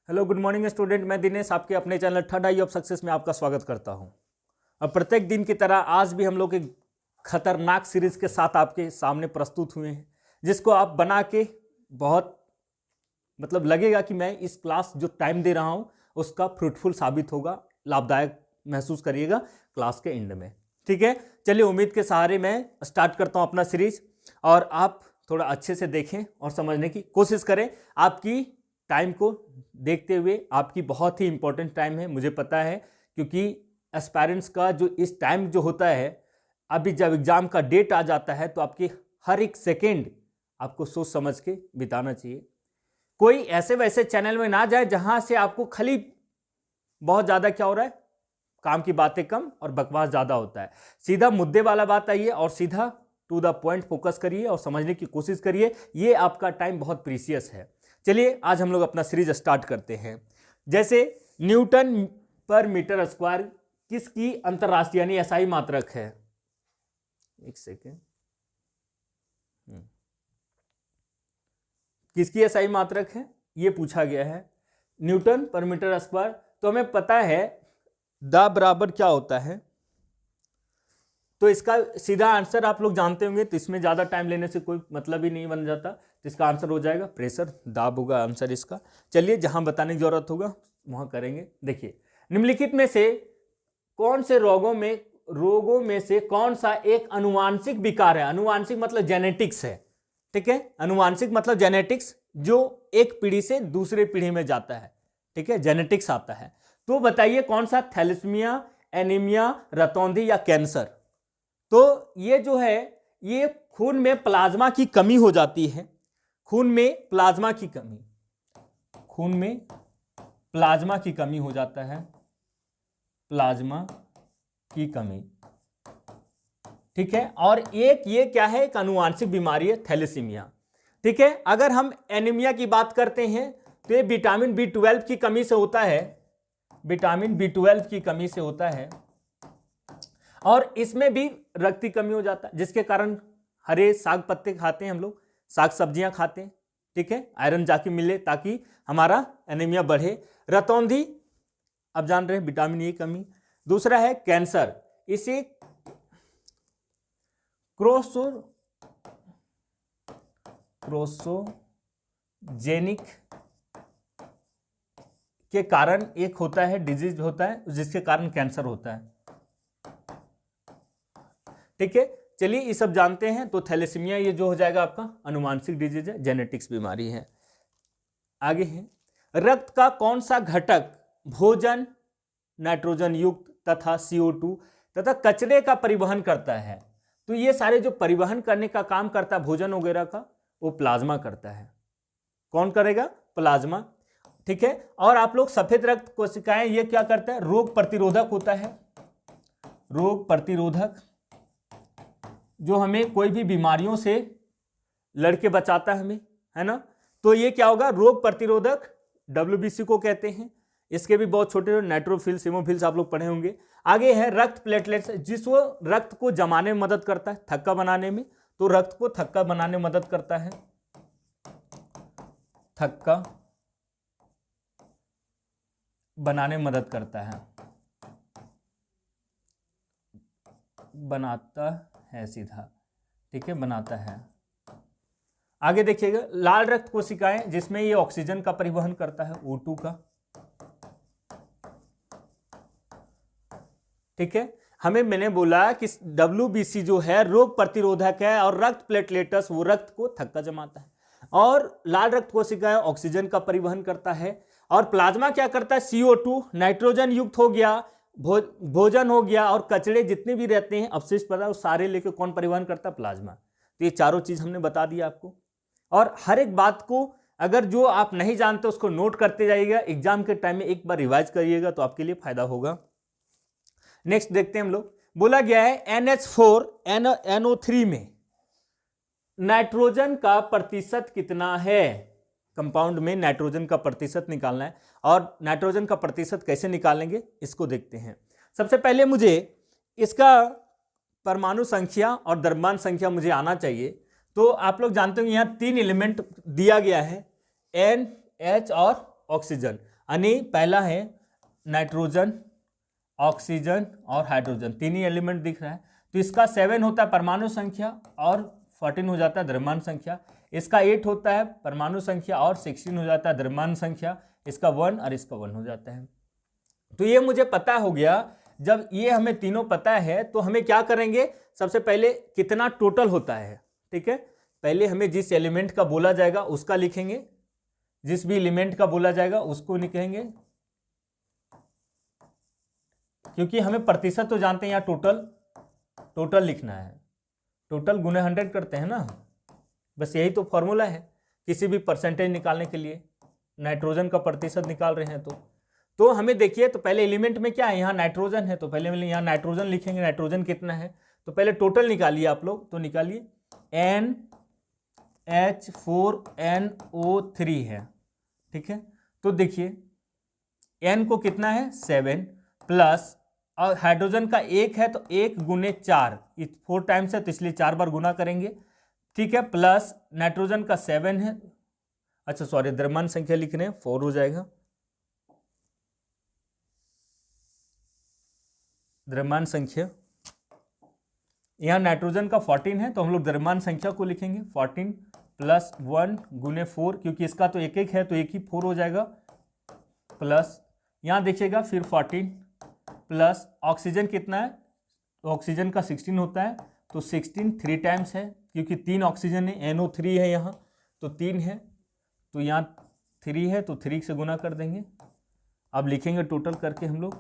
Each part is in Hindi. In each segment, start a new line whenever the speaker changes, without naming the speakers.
हेलो गुड मॉर्निंग स्टूडेंट, मैं दिनेश आपके अपने channel third I of success में आपका स्वागत करता हूं। अब प्रत्येक दिन की तरह आज भी हम लोग एक खतरनाक सीरीज के साथ आपके सामने प्रस्तुत हुए हैं, जिसको आप बना के बहुत लगेगा कि मैं इस क्लास जो टाइम दे रहा हूं उसका फ्रूटफुल साबित होगा, लाभदायक महसूस करिएगा क्लास के एंड में। ठीक है, चलिए उम्मीद के सहारे मैं स्टार्ट करता हूं अपना सीरीज, और आप थोड़ा अच्छे से देखें और समझने की कोशिश करें। आपकी टाइम को देखते हुए, आपकी बहुत ही इंपॉर्टेंट टाइम है, मुझे पता है, क्योंकि एस्पायरेंट्स का जो इस टाइम जो होता है, अभी जब एग्जाम का डेट आ जाता है तो आपकी हर एक सेकेंड आपको सोच समझ के बिताना चाहिए। कोई ऐसे वैसे चैनल में ना जाए जहां से आपको खाली बहुत ज़्यादा क्या हो रहा है, काम की बातें कम और बकवास ज़्यादा होता है। सीधा मुद्दे वाला बात आइए और सीधा टू द पॉइंट फोकस करिए और समझने की कोशिश करिए। ये आपका टाइम बहुत प्रीसियस है। चलिए आज हम लोग अपना सीरीज स्टार्ट करते हैं। जैसे न्यूटन पर मीटर स्क्वायर किसकी अंतरराष्ट्रीय यानी एसआई मात्रक है? एक सेकेंड, किसकी एसआई मात्रक है ये पूछा गया है। न्यूटन पर मीटर स्क्वायर, तो हमें पता है द बराबर क्या होता है, तो इसका सीधा आंसर आप लोग जानते होंगे, तो इसमें ज़्यादा टाइम लेने से कोई मतलब ही नहीं बन जाता। तो इसका आंसर हो जाएगा प्रेशर, दाब होगा आंसर इसका। चलिए जहां बताने की जरूरत होगा वहां करेंगे। देखिए, निम्नलिखित में से कौन से रोगों में से कौन सा एक अनुवांशिक विकार है? अनुवांशिक मतलब जेनेटिक्स है। ठीक है, अनुवांशिक मतलब जेनेटिक्स, जो एक पीढ़ी से दूसरे पीढ़ी में जाता है। ठीक है, जेनेटिक्स आता है। तो बताइए कौन सा? थैलेसीमिया, एनीमिया, रतौंधी या कैंसर? तो ये जो है, ये खून में प्लाज्मा की कमी हो जाती है। खून में प्लाज्मा की कमी, खून में प्लाज्मा की कमी हो जाता है, प्लाज्मा की कमी। ठीक है, और एक ये क्या है, एक अनुवांशिक बीमारी है, थैलेसीमिया। ठीक है, अगर हम एनीमिया की बात करते हैं तो ये विटामिन B12 की कमी से होता है, विटामिन B12 की कमी से होता है, और इसमें भी रक्त की कमी हो जाता है, जिसके कारण हरे साग पत्ते खाते हैं हम लोग, साग सब्जियां खाते हैं। ठीक है, आयरन जाके मिले ताकि हमारा एनीमिया बढ़े। रतौंधी, अब जान रहे हैं, विटामिन ए कमी। दूसरा है कैंसर, इसे क्रोसोजेनिक के कारण एक होता है, डिजीज होता है, जिसके कारण कैंसर होता है। ठीक है, चलिए ये सब जानते हैं। तो थैलेसीमिया ये जो हो जाएगा आपका अनुवांशिक डिजीज है, जेनेटिक्स बीमारी है। आगे है, रक्त का कौन सा घटक भोजन, नाइट्रोजन युक्त तथा CO2 तथा कचरे का परिवहन करता है? तो ये सारे जो परिवहन करने का काम करता है भोजन वगैरह का, वो प्लाज्मा करता है। कौन करेगा? प्लाज्मा। ठीक है, और आप लोग सफेद रक्त कोशिकाएं ये क्या करता है? रोग प्रतिरोधक होता है, रोग प्रतिरोधक, जो हमें कोई भी बीमारियों से लड़के बचाता है हमें, है ना। तो ये क्या होगा? रोग प्रतिरोधक, WBC को कहते हैं। इसके भी बहुत छोटे नाइट्रोफिल्स, हीमोफिल्स आप लोग पढ़े होंगे। आगे है रक्त प्लेटलेट्स, जिसको रक्त को जमाने में मदद करता है, थक्का बनाने में। तो रक्त को थक्का बनाने में मदद करता है, थक्का बनाने में मदद करता है, बनाता है सीधा। ठीक है, बनाता है। आगे देखिएगा, लाल रक्त कोशिकाएं, जिसमें ये ऑक्सीजन का परिवहन करता है, O2 का। ठीक है, मैंने बोला कि WBC जो है रोग प्रतिरोधक है, और रक्त प्लेटलेटस वो रक्त को थक्का जमाता है, और लाल रक्त कोशिकाएं ऑक्सीजन का परिवहन करता है, और प्लाज्मा क्या करता है? CO2, नाइट्रोजन युक्त हो गया, भोजन हो गया, और कचरे जितने भी रहते हैं अपशिष्ट पदार्थ, वो सारे लेके कौन परिवहन करता है? प्लाज्मा। तो ये चारों चीज हमने बता दिया आपको। और हर एक बात को अगर जो आप नहीं जानते उसको नोट करते जाइएगा, एग्जाम के टाइम में एक बार रिवाइज करिएगा तो आपके लिए फायदा होगा। नेक्स्ट देखते हैं हम लोग। बोला गया है NH4 NO3 में नाइट्रोजन का प्रतिशत कितना है? कंपाउंड में नाइट्रोजन का प्रतिशत निकालना है, और नाइट्रोजन का प्रतिशत कैसे निकालेंगे इसको देखते हैं। सबसे पहले मुझे इसका परमाणु संख्या और द्रव्यमान संख्या मुझे आना चाहिए। तो आप लोग जानते हो यहाँ 3 एलिमेंट दिया गया है, N, H और ऑक्सीजन। यानी पहला है नाइट्रोजन, ऑक्सीजन और हाइड्रोजन, तीन ही एलिमेंट दिख रहा है। तो इसका 7 होता है परमाणु संख्या और 14 हो जाता है द्रव्यमान संख्या। इसका 8 होता है परमाणु संख्या और 16 हो जाता है द्रव्यमान संख्या। इसका 1 और इसका 1 हो जाता है। तो ये मुझे पता हो गया। जब ये हमें तीनों पता है तो हमें क्या करेंगे, सबसे पहले कितना टोटल होता है, ठीक है। पहले हमें जिस एलिमेंट का बोला जाएगा उसका लिखेंगे, जिस भी एलिमेंट का बोला जाएगा उसको लिखेंगे, क्योंकि हमें प्रतिशत तो जानते हैं, यहाँ टोटल लिखना है। टोटल गुने 100 करते हैं ना, बस यही तो फॉर्मूला है किसी भी परसेंटेज निकालने के लिए। नाइट्रोजन का प्रतिशत निकाल रहे हैं तो हमें देखिए, तो पहले एलिमेंट में क्या है, यहाँ नाइट्रोजन है, तो पहले हम यहाँ नाइट्रोजन लिखेंगे। नाइट्रोजन कितना है, तो पहले टोटल निकालिए आप लोग, तो निकालिए NH4NO3 है, ठीक है। तो देखिए N को कितना है 7 प्लस, और हाइड्रोजन का 1 है तो 1 गुने 4, 4 टाइम्स है तो इसलिए 4 बार गुना करेंगे, ठीक है। प्लस नाइट्रोजन का 7 है, अच्छा सॉरी द्रव्यमान संख्या लिख रहे हैं, 4 हो जाएगा। द्रव्यमान संख्या यहाँ नाइट्रोजन का 14 है तो हम लोग द्रव्यमान संख्या को लिखेंगे 14 प्लस 1 गुने 4, क्योंकि इसका तो 1 है तो 1 ही 4 हो जाएगा। प्लस यहाँ देखिएगा फिर 14 प्लस ऑक्सीजन कितना है, तो ऑक्सीजन का 16 होता है, तो 16 3 टाइम्स है, क्योंकि 3 ऑक्सीजन है, NO3 है यहाँ, तो 3 है, तो यहाँ 3 है तो 3 से गुना कर देंगे। अब लिखेंगे टोटल करके हम लोग,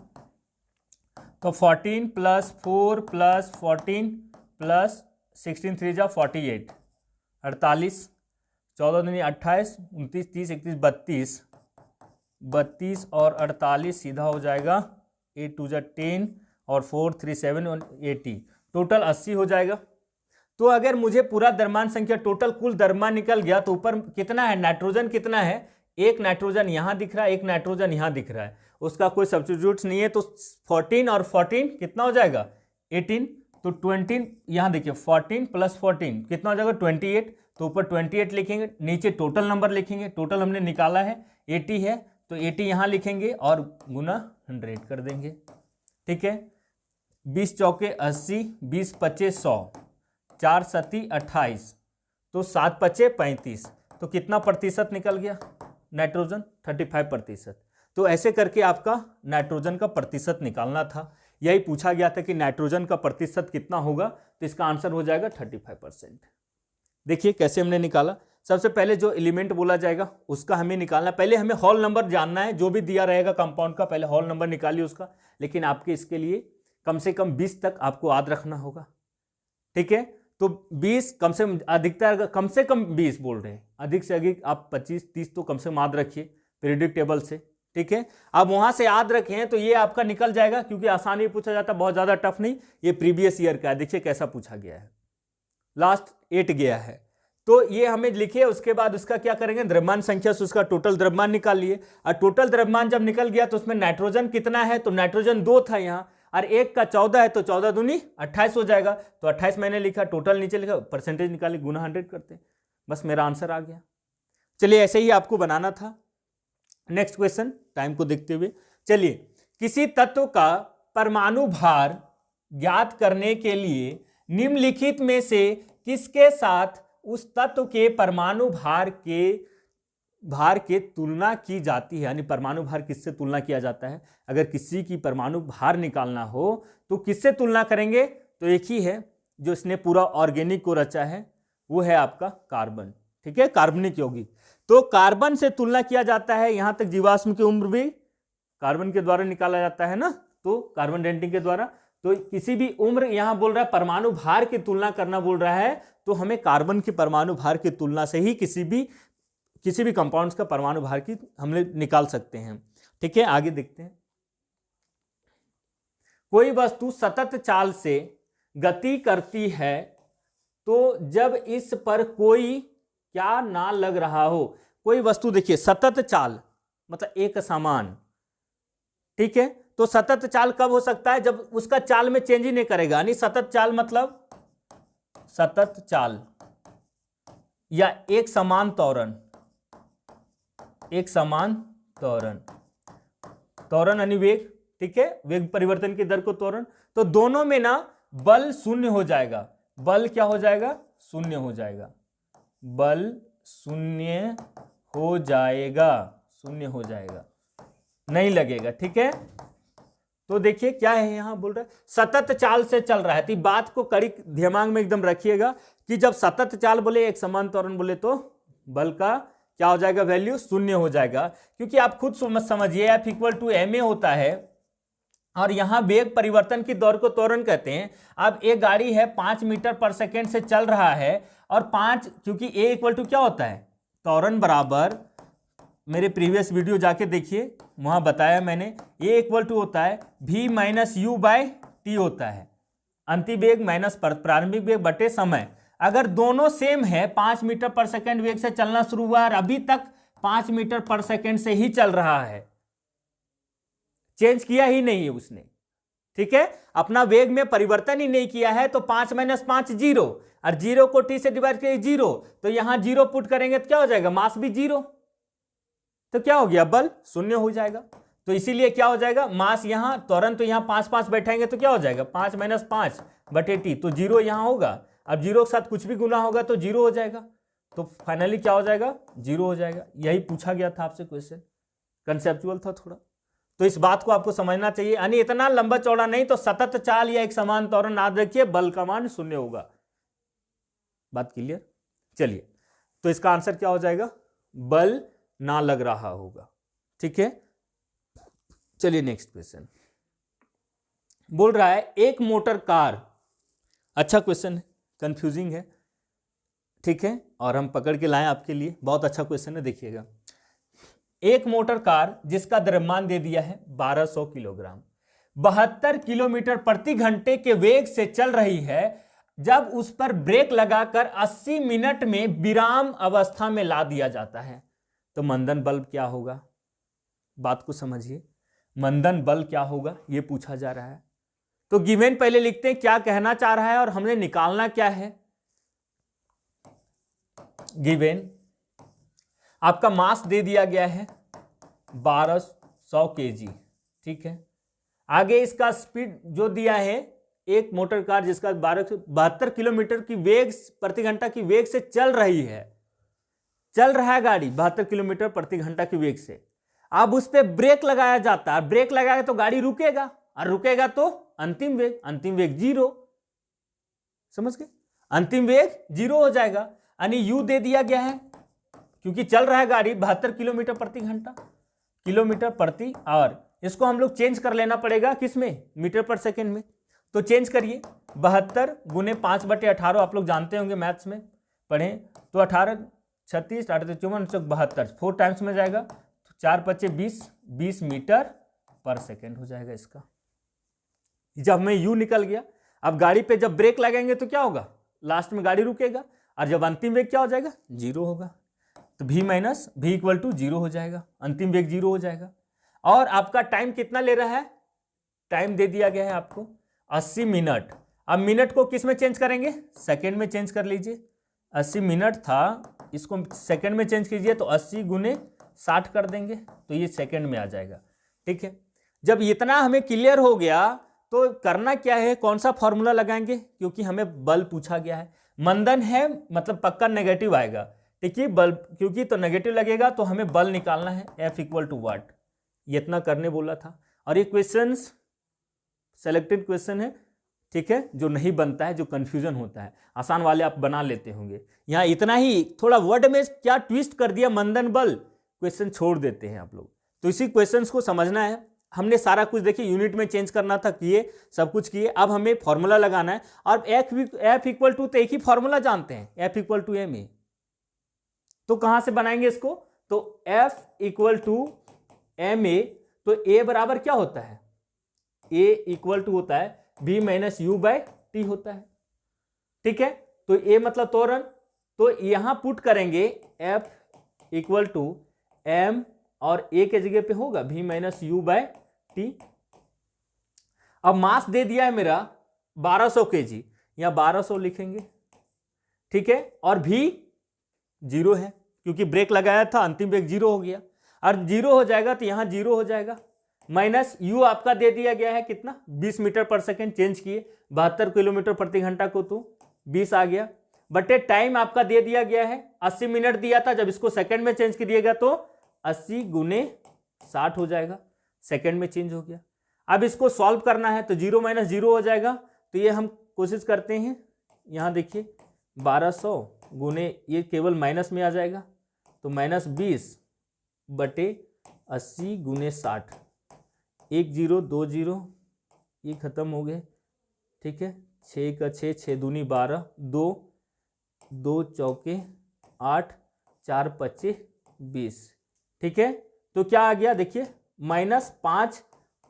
तो 14 प्लस 4 प्लस 14 प्लस 16 3 जा 48, 48, 14 दूनी 28, 29, 30, 31, 32 और 48 सीधा हो जाएगा 8 2 जा 10 और 4 3 7 और 80, टोटल 80 हो जाएगा। तो अगर मुझे पूरा द्रव्यमान संख्या टोटल कुल द्रव्यमान निकल गया तो ऊपर कितना है, नाइट्रोजन कितना है, एक नाइट्रोजन यहाँ दिख रहा है, एक नाइट्रोजन यहाँ दिख रहा है, उसका कोई सब्स्टिट्यूट नहीं है, तो 14 और 14 कितना हो जाएगा 18, तो 20 यहाँ देखिए 14 प्लस 14 कितना हो जाएगा 28, तो ऊपर 28 लिखेंगे, नीचे टोटल नंबर लिखेंगे, टोटल हमने निकाला है 80 है तो 80 यहाँ लिखेंगे और गुना 100 कर देंगे, ठीक है। 20 चौके 80, 20 पच्चे 100, 4 सती 28, तो 7 पच्चे 35, तो कितना प्रतिशत निकल गया नाइट्रोजन 35%। तो ऐसे करके आपका नाइट्रोजन का प्रतिशत निकालना था, यही पूछा गया था कि नाइट्रोजन का प्रतिशत कितना होगा, तो इसका आंसर हो जाएगा 35%। देखिए कैसे हमने निकाला। सबसे पहले जो एलिमेंट बोला जाएगा उसका हमें निकालना, पहले हमें हॉल नंबर जानना है, जो भी दिया रहेगा कंपाउंड का पहले हॉल नंबर निकालिए उसका, लेकिन आपके इसके लिए कम से कम 20 तक आपको याद रखना होगा, ठीक है। तो 20 कम से कम 20 बोल रहे हैं, अधिक से अधिक आप 25-30 तो कम से कम याद रखिए पीरियोडिक टेबल से, ठीक है। अब वहां से याद रखें तो ये आपका निकल जाएगा, क्योंकि आसानी पूछा जाता है, बहुत ज्यादा टफ नहीं। ये प्रीवियस ईयर का है, देखिए कैसा पूछा गया है, लास्ट 8 गया है, तो ये हमें लिखिए। उसके बाद उसका क्या करेंगे, द्रव्यमान संख्या से उसका टोटल द्रव्यमान निकाल लिए, और टोटल द्रव्यमान जब निकल गया तो उसमें नाइट्रोजन कितना है, तो नाइट्रोजन 2 था यहाँ, और 1 का 14 है तो 14 दूनी 28 हो जाएगा, तो 28 मैंने लिखा, टोटल नीचे लिखा, परसेंटेज निकाली, गुना 100 करते, बस मेरा आंसर आ गया। चलिए ऐसे ही आपको बनाना था। नेक्स्ट क्वेश्चन, टाइम को देखते हुए चलिए, किसी तत्व का परमाणु भार ज्ञात करने के लिए निम्नलिखित में से किसके साथ उस तत्व के परमाणु भार के तुलना की जाती है, यानी परमाणु भार किससे तुलना किया जाता है। अगर किसी की परमाणु भार निकालना हो तो किससे तुलना करेंगे, तो एक ही है जो इसने पूरा ऑर्गेनिक को रचा है, वो है आपका कार्बन, ठीक है, कार्बनिक यौगिक। तो कार्बन से तुलना किया जाता है, यहां तक जीवाश्म की उम्र भी कार्बन के द्वारा निकाला जाता है ना, तो कार्बन डेटिंग के द्वारा। तो किसी भी उम्र, यहां बोल रहा है परमाणु भार की तुलना करना बोल रहा है, तो हमें कार्बन के परमाणु भार की तुलना से ही किसी भी कंपाउंड्स का परमाणु भार की हम लोग निकाल सकते हैं, ठीक है। आगे देखते हैं, कोई वस्तु सतत चाल से गति करती है तो जब इस पर कोई क्या ना लग रहा हो, कोई वस्तु देखिए सतत चाल मतलब एक समान, ठीक है। तो सतत चाल कब हो सकता है, जब उसका चाल में चेंज ही नहीं करेगा, यानी सतत चाल मतलब सतत चाल या एक समान त्वरण, त्वरण यानी वेग, ठीक है, वेग परिवर्तन की दर को त्वरण। तो दोनों में ना बल शून्य हो जाएगा, बल क्या हो जाएगा, शून्य हो जाएगा, बल शून्य हो जाएगा, शून्य हो जाएगा, नहीं लगेगा, ठीक है। तो देखिए क्या है यहां बोल रहा है, सतत चाल से चल रहा है। तो बात को कड़ी दिमाग में एकदम रखिएगा कि जब सतत चाल बोले, एक समान त्वरण बोले, तो बल का क्या हो जाएगा, वैल्यू शून्य हो जाएगा। क्योंकि आप खुद समझिए F इक्वल टू ma होता है और यहां वेग परिवर्तन की दर को त्वरण कहते हैं। अब एक गाड़ी है 5 मीटर पर सेकेंड से चल रहा है और 5, क्योंकि a इक्वल टू क्या होता है, त्वरण बराबर, मेरे प्रीवियस वीडियो जाके देखिए, वहां बताया मैंने, a इक्वल टू होता है v minus u by t होता है, अंतिम वेग माइनस प्रारंभिक वेग बटे समय। अगर दोनों सेम है, 5 मीटर पर सेकेंड वेग से चलना शुरू हुआ और अभी तक 5 मीटर पर सेकेंड से ही चल रहा है, चेंज किया ही नहीं है उसने, ठीक है, अपना वेग में परिवर्तन ही नहीं किया है, तो 5 माइनस 5 जीरो, और जीरो को टी से डिवाइड करिए जीरो, तो यहां जीरो पुट करेंगे तो क्या हो जाएगा, मास भी जीरो, तो क्या हो गया, बल शून्य हो जाएगा। तो इसीलिए क्या हो जाएगा, मास यहां त्वरण, तो यहां 5 5 बैठाएंगे तो क्या हो जाएगा, 5 माइनस 5 बटे टी, तो जीरो यहां होगा। अब जीरो के साथ कुछ भी गुना होगा तो जीरो हो जाएगा, तो फाइनली क्या हो जाएगा, जीरो हो जाएगा। यही पूछा गया था आपसे क्वेश्चन, कंसेप्चुअल था थोड़ा, तो इस बात को आपको समझना चाहिए। यानी इतना लंबा चौड़ा नहीं, तो सतत चाल या एक समान त्वरण याद रखिए, बल का मान शून्य होगा। बात क्लियर? चलिए, तो इसका आंसर क्या हो जाएगा, बल ना लग रहा होगा, ठीक है। चलिए नेक्स्ट क्वेश्चन बोल रहा है, एक मोटर कार, अच्छा क्वेश्चन है, कंफ्यूजिंग है, ठीक है, और हम पकड़ के लाएं आपके लिए, बहुत अच्छा क्वेश्चन है, देखिएगा। एक मोटर कार जिसका द्रव्यमान दे दिया है 1200 किलोग्राम, 72 किलोमीटर प्रति घंटे के वेग से चल रही है। जब उस पर ब्रेक लगाकर 80 मिनट में विराम अवस्था में ला दिया जाता है, तो मंदन बल क्या होगा। बात को समझिए, मंदन बल क्या होगा ये पूछा जा रहा है। तो गिवन पहले लिखते हैं क्या कहना चाह रहा है और हमने निकालना क्या है। गिवन आपका मास दे दिया गया है 1200 kg, ठीक है। आगे इसका स्पीड जो दिया है, एक मोटर कार जिसका 72 किलोमीटर की वेग प्रति घंटा की वेग से चल रही है, चल रहा है गाड़ी 72 किलोमीटर प्रति घंटा की वेग से। अब उस पर ब्रेक लगाया जाता है, ब्रेक लगाएगा तो गाड़ी रुकेगा, और रुकेगा तो अंतिम वेग जीरो, समझ गए, अंतिम वेग जीरो हो जाएगा। यानी यू दे दिया गया है, क्योंकि चल रहा है गाड़ी 72 किलोमीटर प्रति घंटा, किलोमीटर प्रति, और इसको हम लोग चेंज कर लेना पड़ेगा किसमें, मीटर पर सेकेंड में। तो चेंज करिए, 72 गुने 5/18 आप लोग जानते होंगे, मैथ्स में पढ़े, तो 18 36 8 54 72 4 टाइम्स में जाएगा, तो 4 5 20 मीटर पर सेकेंड हो जाएगा इसका। जब में यू निकल गया, अब गाड़ी पे जब ब्रेक लगेंगे तो क्या होगा, लास्ट में गाड़ी रुकेगा, और जब अंतिम वेग क्या हो जाएगा, जीरो होगा, तो v minus v equal to zero हो जाएगा, अंतिम वेग जीरो हो जाएगा। और आपका टाइम कितना ले रहा है, टाइम दे दिया गया है आपको 80 मिनट। अब मिनट को किस में चेंज करेंगे, सेकेंड में चेंज कर लीजिए। 80 मिनट था, इसको सेकेंड में चेंज कीजिए, तो 80 गुने 60 कर देंगे, तो ये सेकेंड में आ जाएगा, ठीक है। जब इतना हमें क्लियर हो गया तो करना क्या है, कौन सा फॉर्मूला लगाएंगे, क्योंकि हमें बल पूछा गया है। मंदन है मतलब पक्का नेगेटिव आएगा, ठीक है, बल क्योंकि तो नेगेटिव लगेगा, तो हमें बल निकालना है, F इक्वल टू वाट, ये इतना करने बोला था। और ये क्वेश्चन सेलेक्टेड क्वेश्चन है, ठीक है, जो नहीं बनता है, जो कंफ्यूजन होता है, आसान वाले आप बना लेते होंगे। यहाँ इतना ही, थोड़ा वर्ड में क्या ट्विस्ट कर दिया, मंदन बल, क्वेश्चन छोड़ देते हैं आप लोग। तो इसी क्वेश्चंस को समझना है। हमने सारा कुछ देखिए यूनिट में चेंज करना था, किए, सब कुछ किए। अब हमें फॉर्मूला लगाना है, और F इक्वल टू, तो एक ही फॉर्मूला जानते हैं, F इक्वल टू ma। तो कहां से बनाएंगे इसको, तो F इक्वल टू ma, तो a बराबर क्या होता है, a इक्वल टू होता है v minus u by t होता है, ठीक है। तो a मतलब त्वरण, तो यहां पुट करेंगे F इक्वल टू m, और a के जगह पे होगा v minus u by t. अब मास दे दिया है मेरा 1200 kg, या 1200 लिखेंगे, ठीक है, और v जीरो है, क्योंकि ब्रेक लगाया था, अंतिम वेग जीरो हो गया, और जीरो हो जाएगा तो यहां जीरो हो जाएगा, माइनस यू आपका दे दिया गया है कितना 20 मीटर पर सेकेंड, चेंज किए 72 किलोमीटर प्रति घंटा को तो 20 आ गया, बटे टाइम आपका दे दिया गया है 80 मिनट दिया था, जब इसको सेकंड में चेंज करिएगा तो 80 गुने 60 हो जाएगा, सेकंड में चेंज हो गया। अब इसको सॉल्व करना है तो 0 माइनस 0 हो जाएगा, तो ये हम कोशिश करते हैं, यहाँ देखिए 1200 गुने ये केवल माइनस में आ जाएगा तो माइनस 20 बटे 80 गुने 60, 1 0 2 0 ये खत्म हो गए, ठीक है, 6 का 6, 6 दूनी 12, 2 2 चौके 8, 4 पच्चे 20, ठीक है। तो क्या आ गया देखिए -5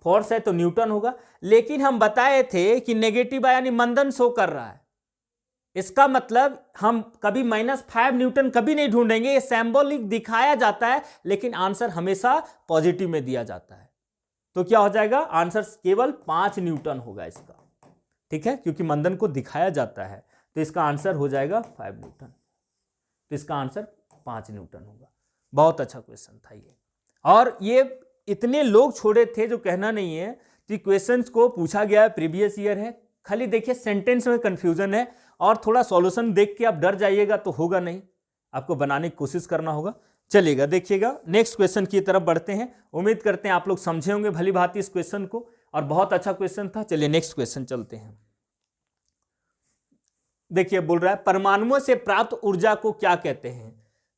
फोर्स है तो न्यूटन होगा, लेकिन हम बताए थे कि नेगेटिव यानी मंदन शो कर रहा है, इसका मतलब हम कभी -5 न्यूटन कभी नहीं ढूंढेंगे, ये सिंबॉलिक दिखाया जाता है लेकिन आंसर हमेशा पॉजिटिव में दिया जाता है। तो क्या हो जाएगा आंसर केवल 5 न्यूटन होगा इसका, ठीक है, क्योंकि मंदन को दिखाया जाता है तो इसका आंसर हो जाएगा 5 न्यूटन, तो इसका आंसर 5 न्यूटन होगा। बहुत अच्छा क्वेश्चन था ये, और ये इतने लोग छोड़े थे जो कहना नहीं है कि क्वेश्चंस को पूछा गया है प्रीवियस ईयर है, खाली देखिए सेंटेंस में कंफ्यूजन है और थोड़ा सॉल्यूशन देख के आप डर जाइएगा तो होगा नहीं, आपको बनाने की कोशिश करना होगा। चलिएगा देखिएगा नेक्स्ट क्वेश्चन की तरफ बढ़ते हैं, उम्मीद करते हैं आप लोग समझे होंगे भली भांति इस क्वेश्चन को, और बहुत अच्छा क्वेश्चन था। चलिए नेक्स्ट क्वेश्चन चलते हैं। देखिए बोल रहा है परमाणुओं से प्राप्त ऊर्जा को क्या कहते हैं,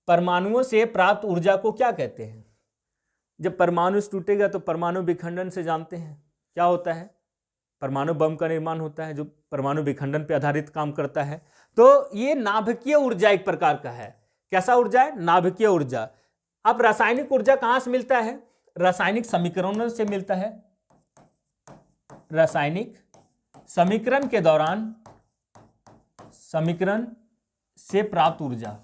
परमाणुओं से प्राप्त ऊर्जा को क्या कहते हैं। जब परमाणु टूटेगा तो परमाणु विखंडन से जानते हैं क्या होता है, परमाणु बम का निर्माण होता है जो परमाणु विखंडन पर आधारित काम करता है। तो ये नाभिकीय ऊर्जा एक प्रकार का है, कैसा ऊर्जा है, नाभिकीय ऊर्जा। अब रासायनिक ऊर्जा कहां से मिलता है, रासायनिक समीकरणों से मिलता है, रासायनिक समीकरण के दौरान समीकरण से प्राप्त ऊर्जा,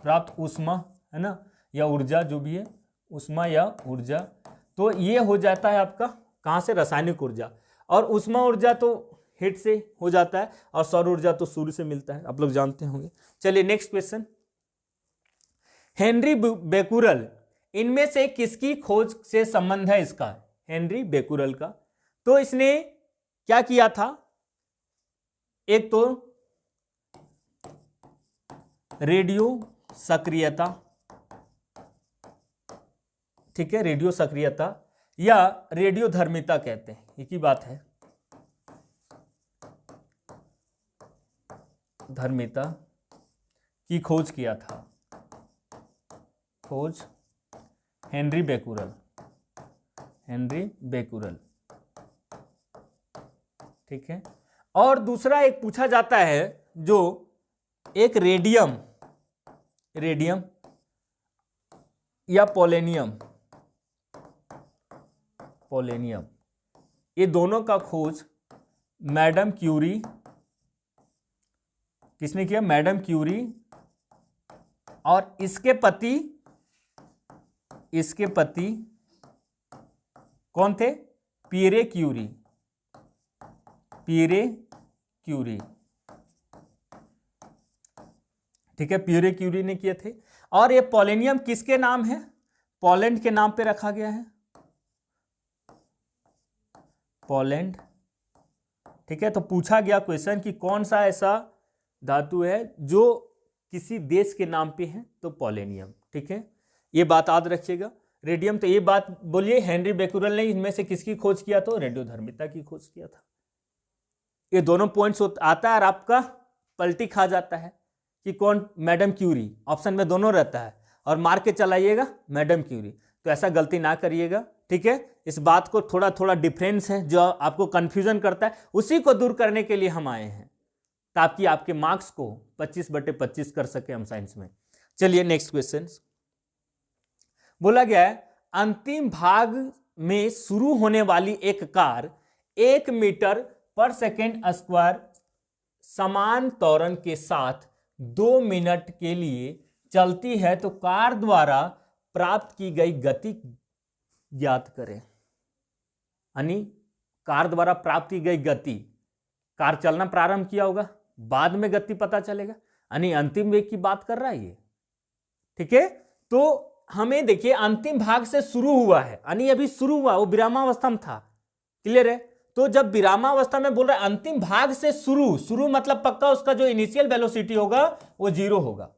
प्राप्त ऊष्मा है ना, या ऊर्जा जो भी है, ऊष्मा या ऊर्जा, तो ये हो जाता है आपका कहां से, रासायनिक ऊर्जा। और ऊष्मा ऊर्जा तो हीट से हो जाता है और सौर ऊर्जा तो सूर्य से मिलता है, आप लोग जानते होंगे। चलिए नेक्स्ट क्वेश्चन, हेनरी बेकुरल, इनमें से किसकी खोज से संबंध है इसका, हेनरी बेकुरल का। तो इसने क्या किया था, एक तो रेडियो सक्रियता, ठीक है, रेडियो सक्रियता या रेडियो धर्मिता कहते हैं, एक ही बात है, धर्मिता की खोज किया था, खोज हेनरी बेकुरल, हेनरी बेकुरल, ठीक है। और दूसरा एक पूछा जाता है जो एक रेडियम, रेडियम या पोलेनियम, पोलेनियम, ये दोनों का खोज मैडम क्यूरी, किसने किया, मैडम क्यूरी, और इसके पति कौन थे, पियरे क्यूरी, पियरे क्यूरी, ठीक है, पियरे क्यूरी ने किए थे। और ये पोलेनियम किसके नाम है, पोलैंड के नाम पे रखा गया है, पोलैंड, ठीक है। तो पूछा गया क्वेश्चन कि कौन सा ऐसा धातु है जो किसी देश के नाम पे है, तो पोलेनियम, ठीक है, ये बात याद रखिएगा। रेडियम, तो ये बात बोलिए हेनरी बेकुरल ने इनमें से किसकी खोज किया, तो रेडियोधर्मिता की खोज किया था। ये दोनों पॉइंट्स आता है और आपका पलटी खा जाता है कि कौन, मैडम क्यूरी, ऑप्शन में दोनों रहता है और मार के चलाइएगा मैडम क्यूरी, तो ऐसा गलती ना करिएगा, ठीक है। इस बात को थोड़ा थोड़ा डिफरेंस है जो आपको कंफ्यूजन करता है, उसी को दूर करने के लिए हम आए हैं ताकि आपके मार्क्स को 25/25 कर सके हम साइंस में। चलिए नेक्स्ट क्वेश्चन, बोला गया है अंतिम भाग में शुरू होने वाली एक कार 1 मीटर पर सेकेंड स्क्वायर समान त्वरण के साथ 2 मिनट के लिए चलती है, तो कार द्वारा प्राप्त की गई गति ज्ञात करें। यानी कार द्वारा प्राप्त की गई गति, कार चलना प्रारंभ किया होगा, बाद में गति पता चलेगा, यानी अंतिम वेग की बात कर रहा है ये, ठीक है। तो हमें देखिए अंतिम भाग से शुरू हुआ है, यानी अभी शुरू हुआ, वो विरामावस्था में था। क्लियर है? तो जब विरामावस्था में बोल रहा है अंतिम भाग से शुरू मतलब पक्का उसका जो इनिशियल वेलोसिटी होगा वो 0 होगा।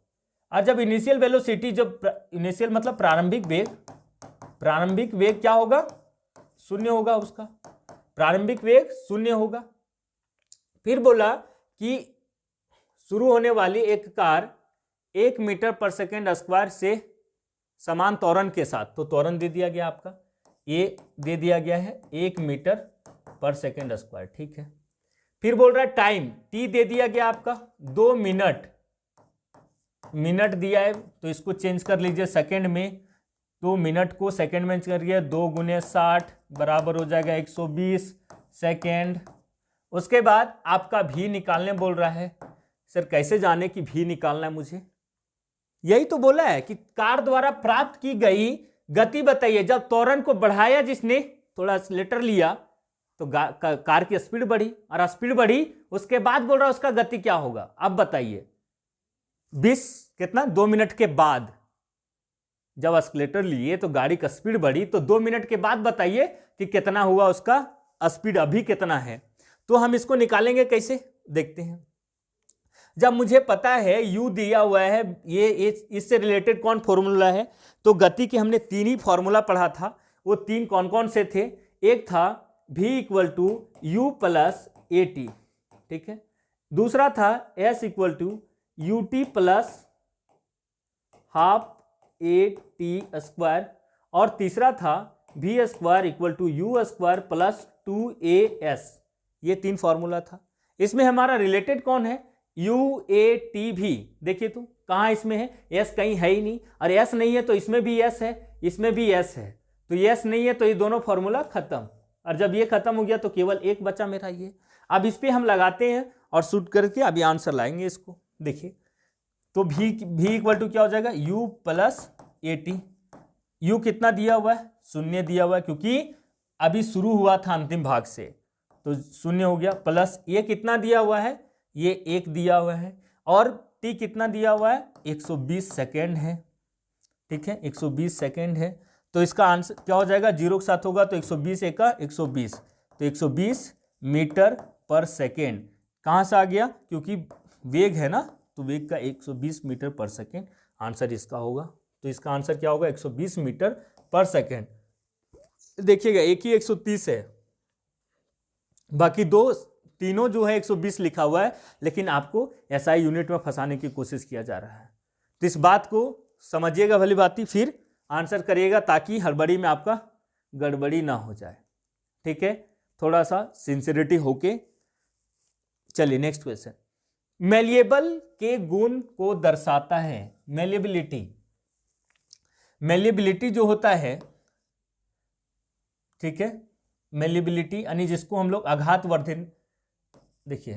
और जब इनिशियल वेलोसिटी, जब इनिशियल मतलब प्रारंभिक वेग क्या होगा? 0 होगा, उसका प्रारंभिक वेग 0 होगा। फिर बोला कि शुरू होने वाली एक कार 1 मीटर पर सेकेंड स्क्वायर से समान त्वरण के साथ, तो त्वरण दे दिया गया आपका, ये दे दिया गया है 1 मीटर पर सेकेंड स्क्वायर, ठीक है। फिर बोल रहा है टाइम टी दे दिया गया आपका 2 मिनट दिया है, तो इसको चेंज कर लीजिए सेकेंड में। 2 मिनट को सेकेंड में करिए, 2 गुने 60 बराबर हो जाएगा 120 सेकेंड। उसके बाद आपका भी निकालने बोल रहा है। सर कैसे जाने कि भी निकालना है मुझे? यही तो बोला है कि कार द्वारा प्राप्त की गई गति बताइए। जब त्वरण को बढ़ाया जिसने, थोड़ा एक्सीलरेटर लिया, तो कार की स्पीड बढ़ी, और स्पीड बढ़ी उसके बाद बोल रहा है उसका गति क्या होगा। अब बताइए 20 कितना 2 मिनट के बाद जब एक्सीलरेटर लिए तो गाड़ी का स्पीड बढ़ी, तो 2 मिनट के बाद बताइए कि कितना हुआ उसका स्पीड, अभी कितना है। तो हम इसको निकालेंगे कैसे, देखते हैं। जब मुझे पता है u दिया हुआ है, ये इससे रिलेटेड कौन फॉर्मूला है, तो गति के हमने 3 ही फॉर्मूला पढ़ा था। वो 3 कौन कौन से थे? एक था v equal to u plus a t, ठीक है। दूसरा था s equal to u t plus half a t square, और तीसरा था v square equal to u square plus 2as। ये 3 फॉर्मूला था। इसमें हमारा रिलेटेड कौन है? यू ए टी भी। देखिए तो कहाँ इसमें है, एस कहीं है ही नहीं, और एस नहीं है तो इसमें भी एस है, इसमें भी एस है, तो एस नहीं है तो ये दोनों फॉर्मूला खत्म। और जब ये खत्म हो गया तो केवल एक बचा मेरा ये। अब इस पर हम लगाते हैं और शूट करके अभी आंसर लाएंगे इसको। देखिए तो भी इक्वल टू क्या हो जाएगा? u plus a T. You कितना दिया हुआ है? 0 दिया हुआ है, क्योंकि अभी शुरू हुआ था अंतिम भाग से, तो 0 हो गया। प्लस ये कितना दिया हुआ है? ये 1 दिया हुआ है। और टी कितना दिया हुआ है? 120 सेकेंड है, ठीक है, 120 सेकेंड है। तो इसका आंसर क्या हो जाएगा? 0 के साथ होगा तो 120 एक का 120, तो 120 मीटर पर सेकेंड कहाँ से आ गया? क्योंकि वेग है ना, तो वेग का 120 मीटर पर सेकेंड आंसर इसका होगा। तो इसका आंसर क्या होगा? 120 मीटर पर सेकेंड। देखिएगा एक ही 130 है, बाकी तीनों जो है 120 लिखा हुआ है, लेकिन आपको एसआई यूनिट में फंसाने की कोशिश किया जा रहा है। तो इस बात को समझिएगा भली भांति, फिर आंसर करिएगा ताकि हड़बड़ी में आपका गड़बड़ी ना हो जाए, ठीक है। थोड़ा सा सिंसियरिटी होके चलिए नेक्स्ट क्वेश्चन। मेलिएबल के गुण को दर्शाता है। मेलिएबिलिटी जो होता है, ठीक है, मेलिएबिलिटी यानी जिसको हम लोग आघातवर्धन, देखिए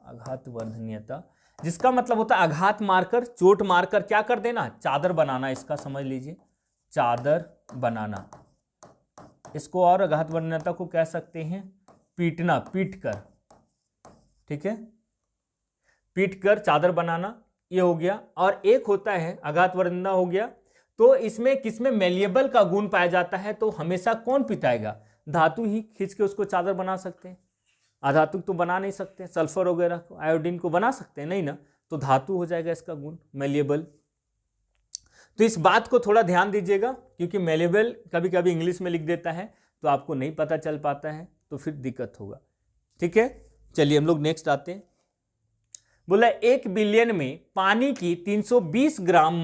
आघातवर्धनीयता, जिसका मतलब होता है आघात मारकर, चोट मारकर क्या कर देना? चादर बनाना। इसका समझ लीजिए, चादर बनाना। इसको और आघातवर्धनीयता को कह सकते हैं पीटना, पीट कर, ठीक है, पीट कर चादर बनाना, ये हो गया। और एक होता है आघातवर्धनीयता हो गया, तो इसमें किसमें मेलिएबल का गुण पाया जाता है? तो हमेशा कौन पिटाएगा? धातु ही खींच के उसको चादर बना सकते हैं। अधातु तो बना नहीं सकते, सल्फर वगैरह को, आयोडीन को बना सकते हैं नहीं ना, तो धातु हो जाएगा इसका गुण मेलिएबल। तो इस बात को थोड़ा ध्यान दीजिएगा, क्योंकि मेलिएबल कभी कभी इंग्लिश में लिख देता है तो आपको नहीं पता चल पाता है, तो फिर दिक्कत होगा, ठीक है। चलिए हम लोग नेक्स्ट आते हैं। बोला 1 बिलियन में पानी की 320 ग्राम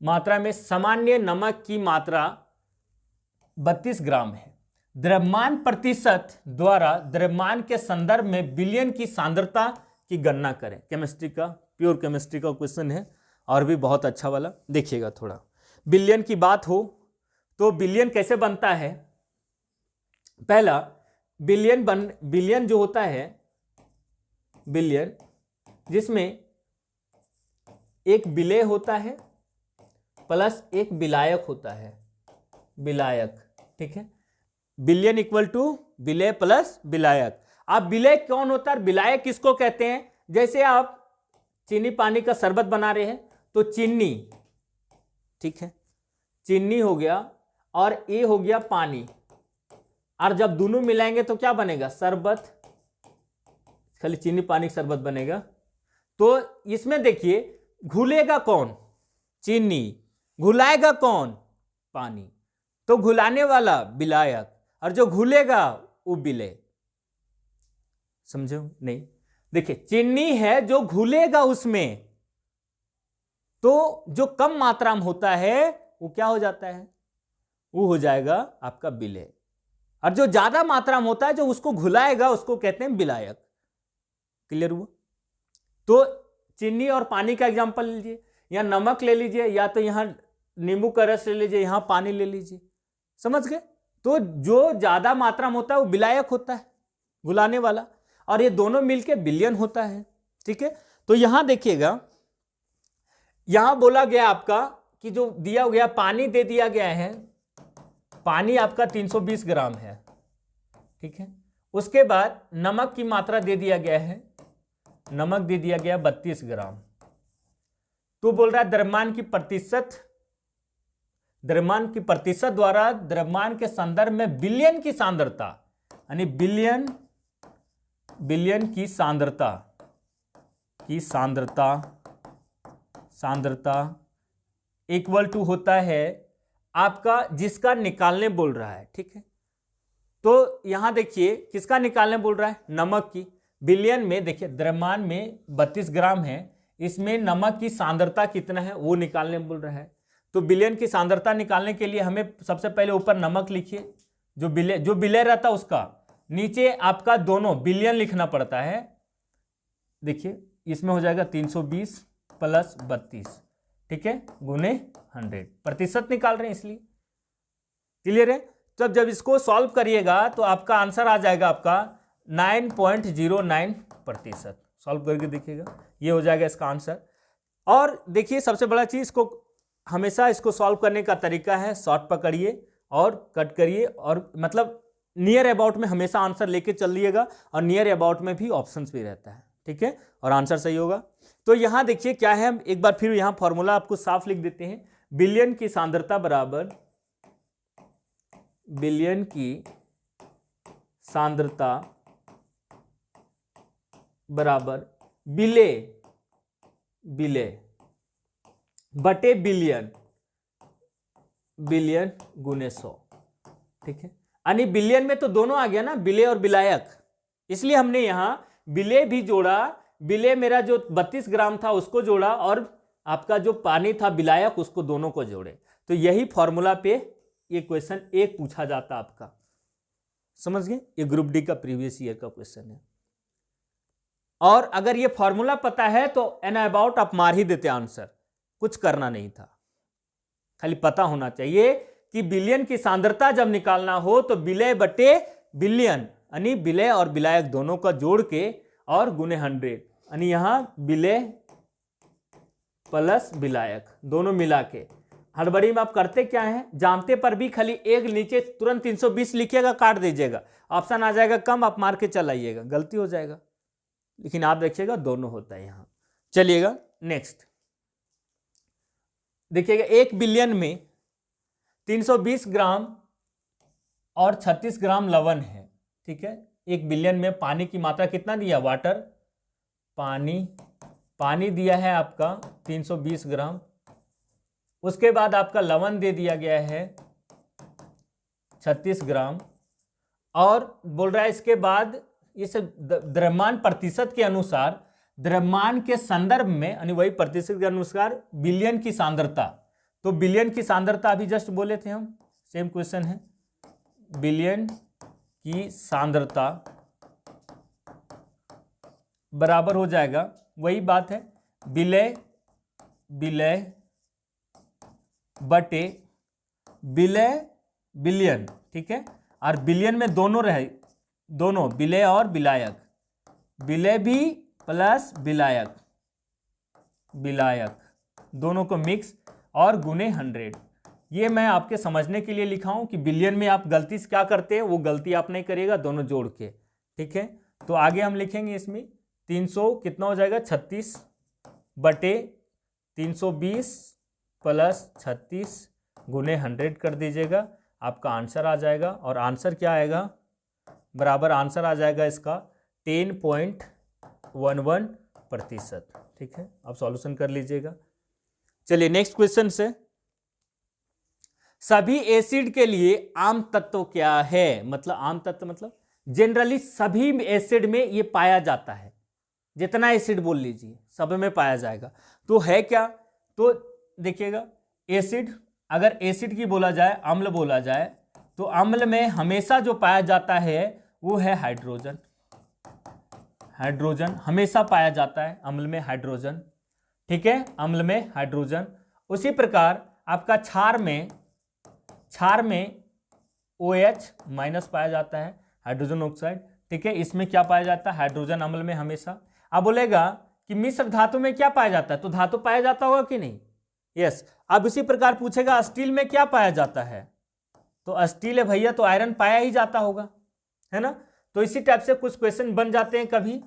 मात्रा में सामान्य नमक की मात्रा 32 ग्राम है। द्रव्यमान प्रतिशत द्वारा द्रव्यमान के संदर्भ में बिलियन की सांद्रता की गणना करें। केमिस्ट्री का, प्योर केमिस्ट्री का क्वेश्चन है, और भी बहुत अच्छा वाला, देखिएगा थोड़ा। बिलियन की बात हो तो बिलियन कैसे बनता है? पहला बिलियन जो होता है, बिलियन जिसमें एक विलेय होता है प्लस एक विलायक होता है, विलायक, ठीक है। बिलियन इक्वल टू विलेय प्लस विलायक। अब विलेय कौन होता है, विलायक किसको कहते हैं? जैसे आप चीनी पानी का शरबत बना रहे हैं तो चीनी, ठीक है, चीनी हो गया और ये हो गया पानी, और जब दोनों मिलाएंगे तो क्या बनेगा? शरबत, खाली चीनी पानी का शरबत बनेगा। तो इसमें देखिए घुलेगा कौन? चीनी। घुलाएगा कौन? पानी। तो घुलाने वाला विलायक और जो घुलेगा वो विलेय। समझो नहीं? देखिए चीनी है जो घुलेगा उसमें, तो जो कम मात्रा में होता है वो क्या हो जाता है? वो हो जाएगा आपका विलेय। और जो ज्यादा मात्रा में होता है जो उसको घुलाएगा उसको कहते हैं विलायक। क्लियर हुआ? तो चीनी और पानी का एग्जांपल लीजिए, या नमक ले लीजिए, या तो यहां नींबू का रस ले लीजिए, यहां पानी ले लीजिए। समझ गए? तो जो ज्यादा मात्रा में होता है वो विलायक होता है, घुलाने वाला, और ये दोनों मिलके विलयन होता है। ठीक है, तो यहां देखिएगा, यहां बोला गया आपका कि जो दिया गया पानी दे दिया गया है, पानी आपका 320 ग्राम है। ठीक है, उसके बाद नमक की मात्रा दे दिया गया है, नमक दे दिया गया 32 ग्राम। तो बोल रहा है द्रव्यमान की प्रतिशत, द्रव्यमान की प्रतिशत द्वारा द्रव्यमान के संदर्भ में विलयन की सांद्रता, यानी विलयन की सांद्रता इक्वल टू होता है आपका जिसका निकालने बोल रहा है। ठीक है, तो यहां देखिए किसका निकालने बोल रहा है? नमक की। विलयन में देखिए द्रव्यमान में 32 ग्राम है, इसमें नमक की सांद्रता कितना है वो निकालने बोल रहा है। तो विलयन की सांद्रता निकालने के लिए हमें सबसे पहले ऊपर नमक लिखिए, जो विलय रहता है उसका, नीचे आपका दोनों विलयन लिखना पड़ता है। देखिए इसमें हो जाएगा 320 प्लस 32, ठीक है, गुने 100, प्रतिशत निकाल रहे हैं इसलिए। क्लियर है? तो जब इसको सॉल्व करिएगा तो आपका आंसर आ जाएगा आपका 9.09%। सॉल्व करके देखिएगा, ये हो जाएगा इसका आंसर। और देखिए सबसे बड़ा चीज, इसको हमेशा इसको सॉल्व करने का तरीका है, शॉर्ट पकड़िए और कट करिए, और मतलब नियर अबाउट में हमेशा आंसर लेके चलिएगा, और नियर अबाउट में भी ऑप्शंस भी रहता है। ठीक है, और आंसर सही होगा। तो यहां देखिए क्या है, एक बार फिर यहां फॉर्मूला आपको साफ लिख देते हैं। विलयन की सांद्रता बराबर, विलयन की सांद्रता बराबर विलेय बटे बिलियन गुने 100। ठीक है, यानी बिलियन में तो दोनों आ गया ना, विलेय और विलायक, इसलिए हमने यहां विलेय भी जोड़ा। विलेय मेरा जो 32 ग्राम था उसको जोड़ा, और आपका जो पानी था विलायक उसको, दोनों को जोड़े। तो यही फॉर्मूला पे ये क्वेश्चन एक पूछा जाता आपका। समझ गए? ये ग्रुप डी का प्रीवियस ईयर का क्वेश्चन है। और अगर ये फॉर्मूला पता है तो एन अबाउट आप मार ही देते आंसर, कुछ करना नहीं था, खाली पता होना चाहिए कि विलयन की सांद्रता जब निकालना हो तो विलेय बटे विलयन, यानी विलेय और विलायक दोनों का जोड़ के और गुने 100, यानी यहां विलेय प्लस विलायक दोनों मिला के। हड़बड़ी में आप करते क्या है, जानते पर भी खाली एक नीचे तुरंत 320 लिखिएगा, काट दीजिएगा, ऑप्शन आ जाएगा कम, आप मार के चलाइएगा, गलती हो जाएगा। लेकिन आप देखिएगा दोनों होता है यहां। चलिएगा नेक्स्ट देखिएगा, 1 बिलियन में 320 ग्राम और 36 ग्राम लवण है। ठीक है, 1 बिलियन में पानी की मात्रा कितना दिया? वाटर, पानी दिया है आपका 320 ग्राम। उसके बाद आपका लवण दे दिया गया है 36 ग्राम, और बोल रहा है इसके बाद इस द्रव्यमान प्रतिशत के अनुसार, द्रव्यमान के संदर्भ में, यानी वही प्रतिशत के अनुसार विलयन की सांद्रता। तो विलयन की सांद्रता अभी जस्ट बोले थे हम, सेम क्वेश्चन है, विलयन की सांद्रता बराबर हो जाएगा, वही बात है, विलेय बटे विलयन। ठीक है, और विलयन में दोनों रहे, दोनों विलेय और विलायक, विलेय भी प्लस विलायक दोनों को मिक्स और गुने 100। ये मैं आपके समझने के लिए लिखा हूं कि बिलियन में आप गलती से क्या करते हैं वो गलती आप नहीं करिएगा, दोनों जोड़ के। ठीक है, तो आगे हम लिखेंगे इसमें 300 कितना हो जाएगा 36 बटे 320 प्लस 36 गुने 100 कर दीजिएगा, आपका आंसर आ जाएगा। और आंसर क्या आएगा, बराबर आंसर आ जाएगा इसका 10.11%। ठीक है, आप सॉल्यूशन कर लीजिएगा। चलिए नेक्स्ट क्वेश्चन से, सभी एसिड के लिए आम तत्व क्या है? मतलब आम तत्व मतलब जनरली सभी एसिड में ये पाया जाता है, जितना एसिड बोल लीजिए सब में पाया जाएगा। तो है क्या? तो देखिएगा, एसिड, अगर एसिड की बोला जाए, अम्ल बोला जाए, तो अम्ल में हमेशा जो पाया जाता है वो है हाइड्रोजन। हाइड्रोजन हमेशा पाया जाता है अम्ल में, हाइड्रोजन। ठीक है, अम्ल में हाइड्रोजन। उसी प्रकार आपका क्षार में OH माइनस पाया जाता है, हाइड्रोजन ऑक्साइड। ठीक है, इसमें क्या पाया जाता है? हाइड्रोजन अम्ल में हमेशा। अब बोलेगा कि मिश्र धातु में क्या पाया जाता है, तो धातु पाया जाता होगा कि नहीं? यस। अब इसी प्रकार पूछेगा स्टील में क्या पाया जाता है, तो स्टील है भैया, तो आयरन पाया ही जाता होगा, है ना। तो इसी टाइप से कुछ क्वेश्चन बन जाते हैं कभी।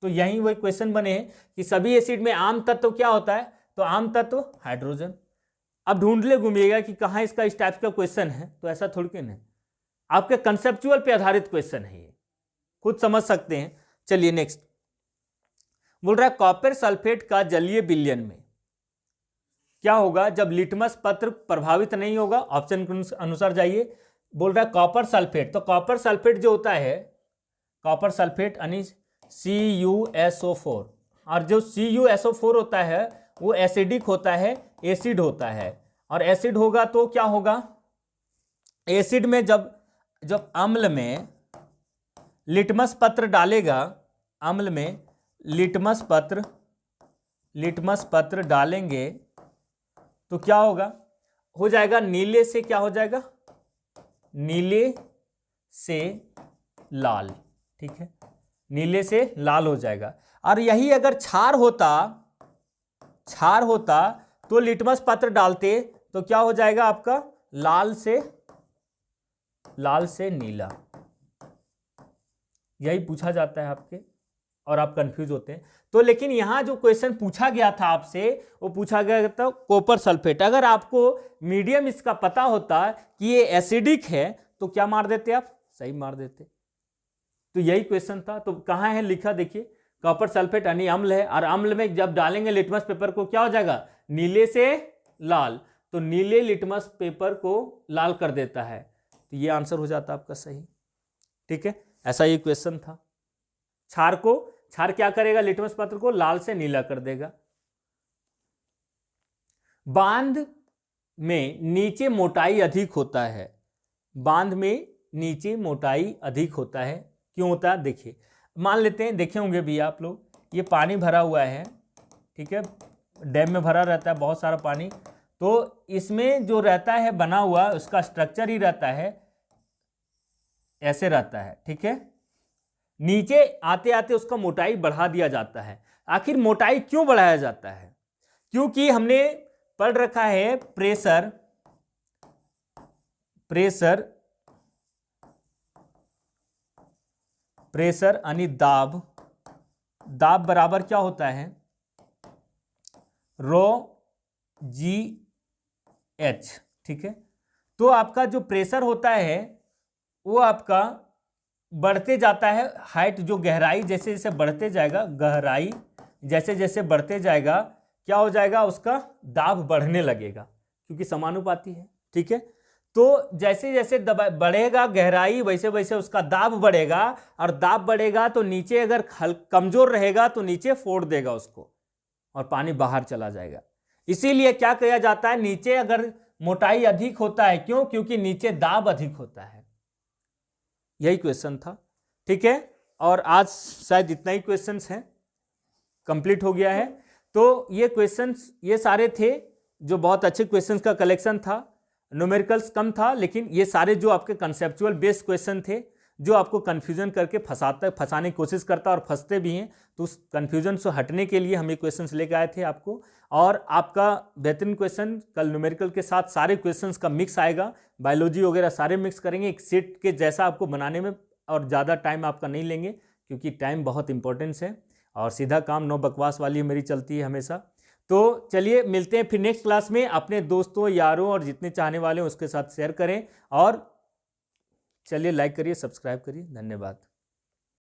तो यही वही क्वेश्चन बने हैं कि सभी एसिड में आम तत्व क्या होता है, तो आम तत्व हाइड्रोजन। अब ढूंढ ले घूमिएगा कि कहाँ इसका इस टाइप का क्वेश्चन है, तो ऐसा थोड़ी कि नहीं, आपके कंसेप्चुअल पे आधारित क्वेश्चन है ये, खुद समझ सकते हैं। चलिए नेक्स्ट बोल रहा है कॉपर सल्फेट का जलीय विलयन में क्या होगा जब लिटमस पत्र प्रभावित नहीं होगा? ऑप्शन के अनुसार जाइए। बोल रहा है कॉपर सल्फेट, तो कॉपर सल्फेट जो होता है, कॉपर सल्फेट यानी CuSO4, और जो CuSO4 होता है वो एसिडिक होता है, एसिड होता है। और एसिड होगा तो क्या होगा, एसिड में जब अम्ल में लिटमस पत्र डालेगा, अम्ल में लिटमस पत्र डालेंगे तो क्या होगा, हो जाएगा नीले से क्या हो जाएगा, नीले से लाल। ठीक है, नीले से लाल हो जाएगा। और यही अगर क्षार होता तो लिटमस पत्र डालते तो क्या हो जाएगा आपका, लाल से नीला। यही पूछा जाता है आपके, और आप कंफ्यूज होते हैं। तो लेकिन यहां जो क्वेश्चन पूछा गया था आपसे, वो पूछा गया था कॉपर सल्फेट। अगर आपको मीडियम इसका पता होता कि ये एसिडिक है तो क्या मार देते आप, सही मार देते। तो यही क्वेश्चन था। तो कहाँ है लिखा, देखिए कॉपर सल्फेट यानी अम्ल है, और अम्ल में जब डालेंगे लिटमस पेपर को क्या हो जाएगा, नीले से लाल। तो नीले लिटमस पेपर को लाल कर देता है, तो ये आंसर हो जाता आपका सही। ठीक है, ऐसा ये क्वेश्चन था। क्षार क्या करेगा, लिटमस पत्र को लाल से नीला कर देगा। बांध में नीचे मोटाई अधिक होता है, बांध में नीचे मोटाई अधिक होता है, क्यों होता है? देखिए, मान लेते हैं, देखे होंगे भी आप लोग, ये पानी भरा हुआ है, ठीक है, डैम में भरा रहता है बहुत सारा पानी, तो इसमें जो रहता है बना हुआ, उसका स्ट्रक्चर ही रहता है ऐसे रहता है। ठीक है, नीचे आते आते उसका मोटाई बढ़ा दिया जाता है। आखिर मोटाई क्यों बढ़ाया जाता है? क्योंकि हमने पढ़ रखा है प्रेशर यानी दाब बराबर क्या होता है, ρGH। ठीक है, तो आपका जो प्रेशर होता है वो आपका बढ़ते जाता है, हाइट जो गहराई जैसे जैसे बढ़ते जाएगा, गहराई जैसे जैसे बढ़ते जाएगा क्या हो जाएगा, उसका दाब बढ़ने लगेगा, क्योंकि समानुपाती है। ठीक है, तो जैसे जैसे बढ़ेगा गहराई वैसे वैसे उसका दाब बढ़ेगा, और दाब बढ़ेगा तो नीचे अगर कमजोर रहेगा तो नीचे फोड़ देगा उसको और पानी बाहर चला जाएगा। इसीलिए क्या किया जाता है, नीचे अगर मोटाई अधिक होता है, क्यों? क्योंकि नीचे दाब अधिक होता है। यही क्वेश्चन था। ठीक है, और आज शायद इतना ही क्वेश्चंस हैं, कंप्लीट हो गया है। तो ये क्वेश्चंस ये सारे थे जो बहुत अच्छे क्वेश्चंस का कलेक्शन था। न्यूमेरिकल्स कम था, लेकिन ये सारे जो आपके कंसेप्चुअल बेस्ड क्वेश्चन थे जो आपको कन्फ्यूजन करके फंसाने की कोशिश करता है और फंसते भी हैं। तो उस कन्फ्यूजन से हटने के लिए हम ये क्वेश्चंस लेके आए थे आपको। और आपका बेहतरीन क्वेश्चन कल न्यूमेरिकल के साथ सारे क्वेश्चंस का मिक्स आएगा, बायोलॉजी वगैरह सारे मिक्स करेंगे एक सेट के जैसा आपको बनाने में, और ज़्यादा टाइम आपका नहीं लेंगे क्योंकि टाइम बहुत इंपॉर्टेंस है। और सीधा काम नो बकवास वाली मेरी चलती है हमेशा। तो चलिए मिलते हैं फिर नेक्स्ट क्लास में। अपने दोस्तों, यारों और जितने चाहने वाले हैं उसके साथ शेयर करें, और चलिए लाइक करिए, सब्सक्राइब करिए। धन्यवाद।